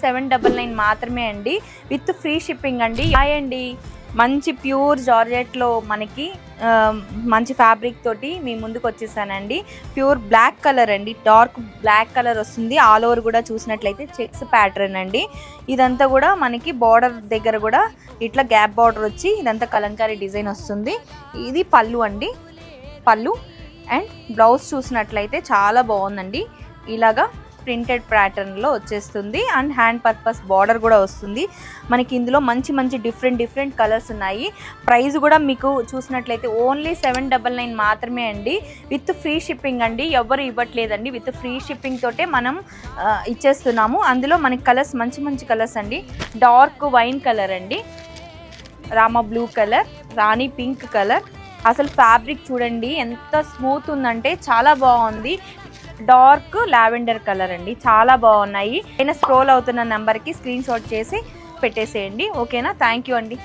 799 మాత్రమే అండి, with free shipping అండి. అండి మంచి ప్యూర్ జార్జెట్లో మనకి మంచి ఫ్యాబ్రిక్ తోటి మీ ముందుకు వచ్చేసానండి. ప్యూర్ బ్లాక్ కలర్ అండి, డార్క్ బ్లాక్ కలర్ వస్తుంది. ఆల్ ఓవర్ కూడా చూసినట్లయితే చెక్స్ ప్యాటర్న్ అండి. ఇదంతా కూడా మనకి బార్డర్ దగ్గర కూడా ఇట్లా గ్యాప్ బార్డర్ వచ్చి ఇదంతా కలంకారీ డిజైన్ వస్తుంది. ఇది పళ్ళు అండి, పళ్ళు అండ్ బ్లౌజ్ చూసినట్లయితే చాలా బాగుందండి. ఇలాగా ప్రింటెడ్ ప్యాటర్న్లో వచ్చేస్తుంది అండ్ హ్యాండ్ పర్పస్ బార్డర్ కూడా వస్తుంది మనకి. ఇందులో మంచి మంచి డిఫరెంట్ కలర్స్ ఉన్నాయి. ప్రైస్ కూడా మీకు చూసినట్లయితే ఓన్లీ 799 మాత్రమే అండి, విత్ ఫ్రీ షిప్పింగ్ అండి. ఎవరు ఇవ్వట్లేదండి, విత్ ఫ్రీ షిప్పింగ్ తోటే మనం ఇచ్చేస్తున్నాము. అందులో మనకి కలర్స్ మంచి కలర్స్ అండి. డార్క్ వైన్ కలర్ అండి, రామా బ్లూ కలర్, రాణి పింక్ కలర్. అసలు ఫ్యాబ్రిక్ చూడండి ఎంత స్మూత్ ఉందంటే చాలా బాగుంది. డార్క్ లావెండర్ కలర్ అండి, చాలా బాగున్నాయి. స్క్రోల్ అవుతున్న నెంబర్కి స్క్రీన్ షాట్ చేసి పెట్టేసేయండి. ఓకేనా? థ్యాంక్ యూ అండి.